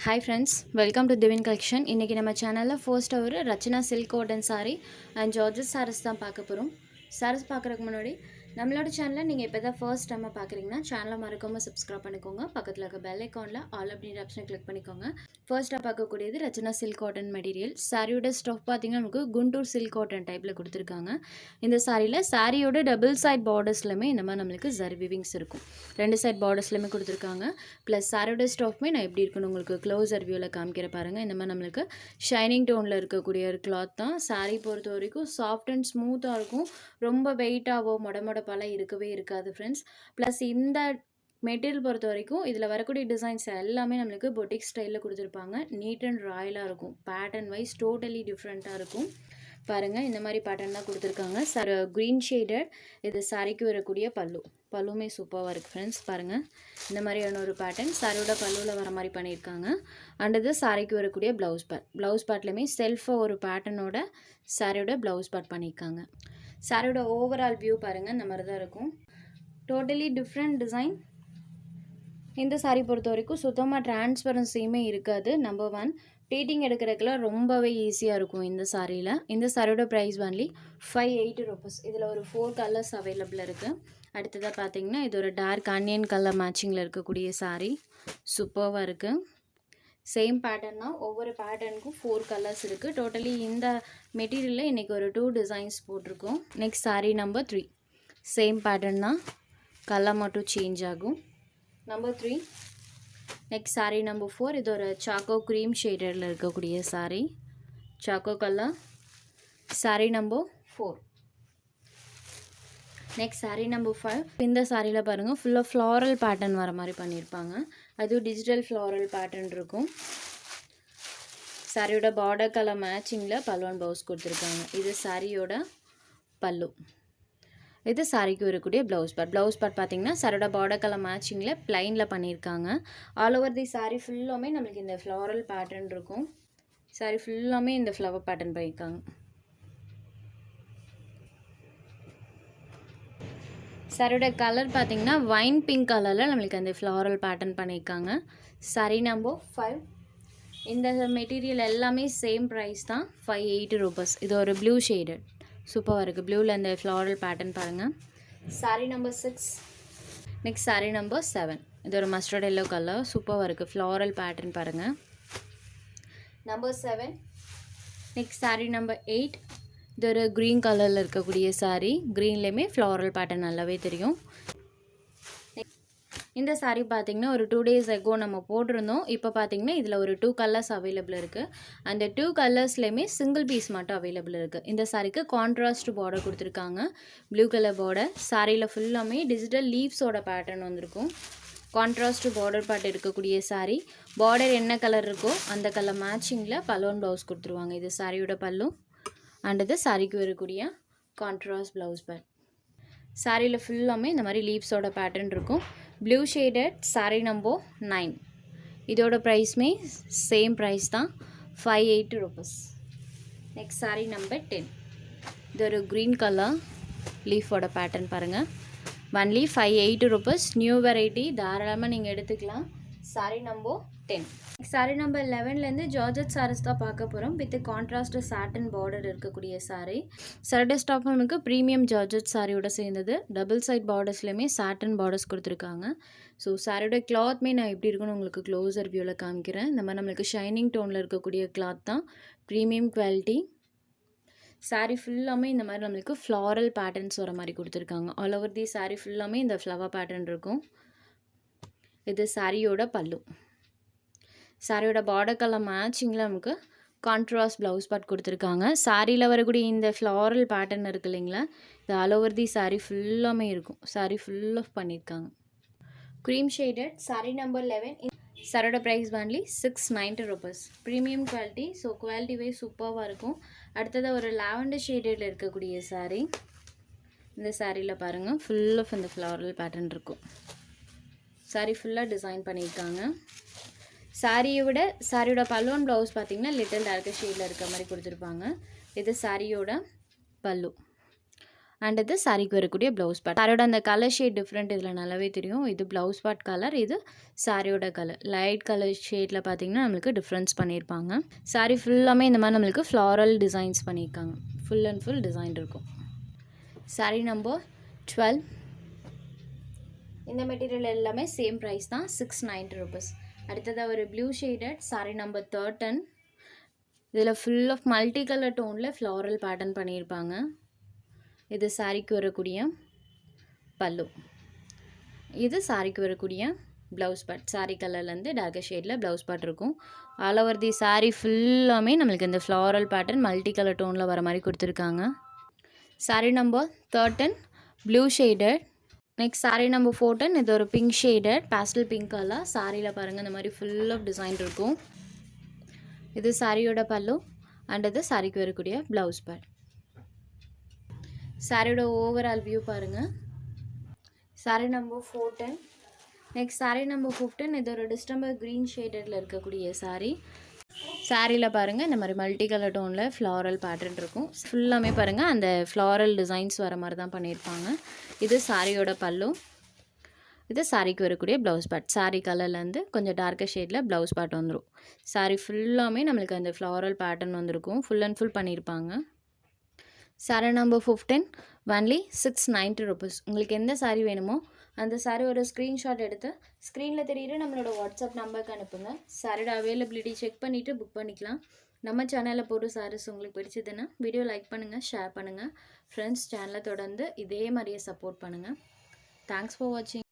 Hi friends, welcome to Divin Collection. இன்னைக்கு நம்ம சேனல்ல ஃபர்ஸ்ட் ஒரு Rachana silk cotton saree and georgette sarees தான் பார்க்க போறோம். sarees பார்க்கறதுக்கு முன்னாடி நம்மளோட சேனலை நீங்க இப்போதான் ஃபர்ஸ்ட் டைம் பார்க்கறீங்கன்னா சேனலை மறக்காம subscribe பண்ணிக்கோங்க. பக்கத்துல இருக்க bell iconல all அப்படிங்கற ஆப்ஷனை click பண்ணிக்கோங்க. ஃபர்ஸ்டா பார்க்கக்கூடியது ரச்சனா சில்க் காட்டன் மெட்டீரியல். சாரியோட ஸ்டஃப் பாத்தீங்கன்னா நமக்கு குண்டூர் சில்க் காட்டன் டைப்ல கொடுத்திருக்காங்க. இந்த சாரியில சாரியோட டபுள் சைடு பார்டர்ஸ்லமே இந்த மாதிரி நமக்கு ஜரி வீவிங்ஸ் இருக்கும். ரெண்டு சைடு பார்டர்ஸ்லமே கொடுத்திருக்காங்க. ப்ளஸ் சாரியோட ஸ்டஃப்மே நான் எப்படி இருக்குன்னு உங்களுக்கு க்ளோஸர் வியூவில் காமிக்கிற பாருங்கள். இந்த மாதிரி நம்மளுக்கு ஷைனிங் டோனில் இருக்கக்கூடிய ஒரு கிளாத் தான். சாரீ பொறுத்த வரைக்கும் சாஃப்ட் அண்ட் ஸ்மூத்தாக இருக்கும். ரொம்ப வெயிட்டாகவோ மொடமொடப்பாலாம் இருக்கவே இருக்காது ஃப்ரெண்ட்ஸ். ப்ளஸ் இந்த மெட்டீரியல் பொறுத்த வரைக்கும் இதில் வரக்கூடிய டிசைன்ஸ் எல்லாமே நம்மளுக்கு பொட்டிக் ஸ்டைலில் கொடுத்துருப்பாங்க. நீட் அண்ட் ராயலாக இருக்கும். பேட்டர்ன் வைஸ் டோட்டலி டிஃப்ரெண்ட்டாக இருக்கும். பாருங்கள், இந்த மாதிரி பேட்டர்ன் தான் கொடுத்துருக்காங்க. சார் க்ரீன் ஷேடட் இது சாரிக்கு வரக்கூடிய பல்லுமே சூப்பராக இருக்குது ஃப்ரெண்ட்ஸ். பாருங்கள், இந்த மாதிரியான ஒரு பேட்டர்ன் சாரியோட பல்லுவில் வர மாதிரி பண்ணியிருக்காங்க. அண்ட் இது சாரிக்கு வரக்கூடிய ப்ளவுஸ் பார்ட்லேயுமே செல்ஃபாக ஒரு பேட்டர்னோட சாரியோட ப்ளவுஸ் பார்ட் பண்ணியிருக்காங்க. சாரியோட ஓவரால் வியூ பாருங்கள், இந்த மாதிரி தான் இருக்கும். Totally different design. இந்த சாரீ பொறுத்த வரைக்கும் சுத்தமாக டிரான்ஸ்பரன்சியுமே இருக்காது. நம்பர் 1 ப்ளீட்டிங் எடுக்கிறதுக்குலாம் ரொம்பவே ஈஸியாக இருக்கும் இந்த சாரியில். இந்த சாரியோட ப்ரைஸ் ஒன்லி 580 rupees. இதில் ஒரு 4 கலர்ஸ் அவைலபிள் இருக்குது. அடுத்ததாக பார்த்தீங்கன்னா இது ஒரு டார்க் ஆனியன் கலர் மேட்சிங்கில் இருக்கக்கூடிய சாரீ. சூப்பராக இருக்குது. சேம் பேட்டர்ன் தான். ஒவ்வொரு பேட்டர்னுக்கும் 4 கலர்ஸ் இருக்குது. டோட்டலி இந்த மெட்டீரியலில் இன்றைக்கி ஒரு 2 டிசைன்ஸ் போட்டிருக்கோம். Next saree number 3. Same pattern தான், கலர் மட்டும் சேஞ்ச் ஆகும். நம்பர் 3. Next saree number 4. இது ஒரு சாக்கோ க்ரீம் ஷேடரில் இருக்கக்கூடிய saree, choco colour. Saree number 4. Next saree number 5. இந்த சாரியில் பாருங்கள், ஃபுல்லாக ஃப்ளாரல் பேட்டர்ன் வர மாதிரி பண்ணியிருப்பாங்க. அதுவும் டிஜிட்டல் ஃப்ளாரல் பேட்டர்ன் இருக்கும். சாரியோட பார்டர் கலர் மேட்சிங்கில் பல்லுவன் ப்ளவுஸ் கொடுத்துருக்காங்க. இது சாரியோட பல்லு. இது சாரிக்கு வரக்கூடிய ப்ளவுஸ் பார்ட் பார்த்தீங்கன்னா சாரியோட பார்டர் கலர் மேட்சிங்கில் ப்ளைனில் பண்ணியிருக்காங்க. ஆல் ஓவர் தி சாரீ ஃபுல்லாமே நம்மளுக்கு இந்த ஃப்ளாரல் பேட்டர்ன் இருக்கும். சாரீ ஃபுல்லாமே இந்த ஃப்ளவர் பேட்டர்ன் பண்ணியிருக்காங்க. சாரியோட கலர் பார்த்தீங்கன்னா வைன் பிங்க் கலரில் நம்மளுக்கு அந்த ஃப்ளாரல் பேட்டர்ன் பண்ணியிருக்காங்க. சாரீ நம்பர் 5. இந்த மெட்டீரியல் எல்லாமே சேம் ப்ரைஸ் தான், 580 rupees. இது ஒரு ப்ளூ ஷேடட் சூப்பராக இருக்குது. ப்ளூவில் அந்த ஃப்ளாரல் பேட்டர்ன் பாருங்கள். Sari number 6. Next saree number 7. இது ஒரு மஸ்டர்ட் எல்லோ கலர் சூப்பராக இருக்குது. ஃப்ளாரல் பேட்டர்ன் பாருங்கள். நம்பர் 7. Next saree number 8. இது ஒரு க்ரீன் கலரில் இருக்கக்கூடிய சாரீ. க்ரீன்லேயுமே ஃப்ளாரல் பேட்டர்ன் நல்லாவே தெரியும். இந்த சாரீ பார்த்திங்கன்னா ஒரு 2 days ago நம்ம போட்டிருந்தோம். இப்போ பார்த்திங்கன்னா இதில் ஒரு 2 கலர்ஸ் அவைலபிள் இருக்குது. அந்த 2 கலர்ஸ்லேயுமே சிங்கிள் பீஸ் மட்டும் அவைலபிள் இருக்குது. இந்த சாரீக்கு கான்ட்ராஸ்ட் பார்டர் கொடுத்துருக்காங்க. Blue colour border. சாரியில் ஃபுல்லாமே டிஜிட்டல் லீவ்ஸோட பேட்டர்ன் வந்திருக்கும். கான்ட்ராஸ்ட் பார்டர் பார்ட் இருக்கக்கூடிய சாரீ. பார்டர் என்ன கலர் இருக்கோ அந்த கலர் மேட்சிங்கில் பல்லுவன் ப்ளவுஸ் கொடுத்துருவாங்க. இது சாரியோட பல்லு. அண்ட் இது சாரிக்கு வரக்கூடிய கான்ட்ராஸ்ட் ப்ளவுஸ் பார்ட். சாரியில் ஃபுல்லாமே இந்த மாதிரி லீவ்ஸோட பேட்டர்ன் இருக்கும். Blue shaded saree number 9. இதோட ப்ரைஸ்மே சேம் ப்ரைஸ் தான், 580 rupees. Next saree number 10. இது ஒரு க்ரீன் கலர் லீஃபோட பேட்டர்ன் பாருங்கள். Only 580 rupees. நியூ வெரைட்டி, தாராளமாக நீங்கள் எடுத்துக்கலாம். சாரீ நம்பர் 10. சாரீ நம்பர் 11லேருந்து ஜார்ஜெட் சாரீஸ் தான் பார்க்க போகிறோம். வித் கான்ட்ராஸ்ட் சாட்டன் பார்டர் இருக்கக்கூடிய சாரீ. சரட ஸ்டாப் நமக்கு ப்ரீமியம் ஜார்ஜெட் சாரியோட சேர்ந்தது. டபுள் சைட் பார்டர்ஸ்லையுமே சாட்டன் பார்டர்ஸ் கொடுத்துருக்காங்க. ஸோ சாரியோட கிளாத்மே நான் எப்படி இருக்குன்னு உங்களுக்கு க்ளோஸர் வியூவில் காமிக்கிறேன். இந்த மாதிரி நம்மளுக்கு ஷைனிங் டோனில் இருக்கக்கூடிய கிளாத் தான், ப்ரீமியம் குவாலிட்டி. சாரீ ஃபுல்லாமே இந்த மாதிரி நம்மளுக்கு ஃப்ளாரல் பேட்டர்ன்ஸ் வர மாதிரி கொடுத்துருக்காங்க. ஆல் ஓவர் தி சாரீ ஃபுல்லாமே இந்த ஃப்ளவர் பேட்டர்ன் இருக்கும். இது சாரியோட பல்லு. சாரியோட பார்டர் கலர் மேட்சிங்கில் நமக்கு கான்ட்ராஸ்ட் ப்ளவுஸ் பார்ட் கொடுத்துருக்காங்க. சாரியில் வரக்கூடிய இந்த ஃப்ளாரல் பேட்டர்ன் இருக்குது இல்லைங்களா, இது ஆல் ஓவர் தி சாரீ ஃபுல்லாமே இருக்கும். சாரீ ஃபுல் ஆஃப் பண்ணியிருக்காங்க. Cream shaded saree number 11. சாரோட price only 690 rupees. Premium quality. So quality wise சூப்பராக இருக்கும். அடுத்தது ஒரு லாவெண்டர் ஷேடடில் இருக்கக்கூடிய சாரீ. இந்த சாரியில் பாருங்கள், ஃபுல் ஆஃப் இந்த ஃப்ளாரல் பேட்டர்ன் இருக்கும். சாரீ ஃபுல்லாக டிசைன் பண்ணியிருக்காங்க. சாரியை விட சாரியோட பல்லுவன் ப்ளவுஸ் பார்த்திங்கன்னா லிட்டில் டார்க்கர் ஷேடில் இருக்க மாதிரி கொடுத்துருப்பாங்க. இது சாரியோட பல்லு. அண்ட் இது சாரிக்கு வரக்கூடிய ப்ளவுஸ் பார்ட். சாரியோட அந்த கலர் ஷேட் டிஃப்ரெண்ட் இதில் நல்லாவே தெரியும். இது ப்ளவுஸ் பார்ட் கலர், இது சாரியோட கலர். லைட் கலர் ஷேடில் பார்த்தீங்கன்னா நம்மளுக்கு டிஃப்ரென்ஸ் பண்ணியிருப்பாங்க. சாரி ஃபுல்லாமே இந்த மாதிரி நம்மளுக்கு ஃப்ளாரல் டிசைன்ஸ் பண்ணியிருக்காங்க. ஃபுல் அண்ட் ஃபுல் டிசைன் இருக்கும். Sorry number 12. இந்த மெட்டீரியல் எல்லாமே சேம் ப்ரைஸ் தான், 690 rupees. அடுத்ததாக ஒரு ப்ளூ ஷேடட் சாரி நம்பர் 13. இதில் ஃபுல் ஆஃப் மல்டி கலர் டோனில் ஃப்ளாரல் பேட்டர்ன் பண்ணியிருப்பாங்க. இது சாரிக்கு வரக்கூடிய பல்லு, இது சாரிக்கு வரக்கூடிய ப்ளவுஸ் பார்ட். சாரி கலர்லேருந்து டார்க்கர் ஷேடில் ப்ளவுஸ் பார்ட் இருக்கும். ஆல் ஓவர் தி சாரி ஃபுல்லாமே நம்மளுக்கு இந்த ஃப்ளாரல் பேட்டர்ன் மல்டி கலர் டோனில் வர மாதிரி கொடுத்துருக்காங்க. Sorry number 13 blue shaded. Next sorry number 14, இது ஒரு pink shaded pastel pink colour. சாரியில் பாருங்கள் இந்த மாதிரி ஃபுல் ஆஃப் டிசைன் இருக்கும். இது சாரியோட பல்லு அண்ட் இது சாரிக்கு வரக்கூடிய ப்ளவுஸ் பார்ட். சாரியோட ஓவரால் வியூ பாருங்கள். Sorry number 14. Next sorry number 15, இது ஒரு டிஸ்டம்பர் க்ரீன் ஷேடடில் இருக்கக்கூடிய சாரி. சாரியில் பாருங்கள் இந்த மாதிரி மல்டி கலர் டோனில் ஃப்ளாரல் பேட்டர்ன் இருக்கும். ஃபுல்லாமே பாருங்கள் அந்த ஃப்ளாரல் டிசைன்ஸ் வர மாதிரி தான் பண்ணியிருப்பாங்க. இது சாரியோட பல்லு, இது சாரிக்கு வரக்கூடிய ப்ளவுஸ் பார்ட். சாரி கலர்லேருந்து கொஞ்சம் டார்க்கர் ஷேடில் ப்ளவுஸ் பார்ட் வந்துடும். சாரி ஃபுல்லாமே நம்மளுக்கு அந்த ஃப்ளாரல் பேட்டர்ன் வந்திருக்கும். ஃபுல் அண்ட் ஃபுல் பண்ணியிருப்பாங்க. Sorry number 15 only 690 rupees. உங்களுக்கு எந்த சாரி வேணுமோ அந்த சாரி ஒரு ஸ்க்ரீன்ஷாட் எடுத்து ஸ்க்ரீனில் தெரியுற நம்மளோட வாட்ஸ்அப் நம்பருக்கு அனுப்புங்க. சாரியோட அவைலபிலிட்டி செக் பண்ணிவிட்டு புக் பண்ணிக்கலாம். நம்ம சேனலில் போடுற சாரீஸ் உங்களுக்கு பிடிச்சதுன்னா வீடியோ லைக் பண்ணுங்கள், ஷேர் பண்ணுங்கள். ஃப்ரெண்ட்ஸ் சேனலை தொடர்ந்து இதே மாதிரியே சப்போர்ட் பண்ணுங்கள். தேங்க்ஸ் ஃபார் வாட்சிங்.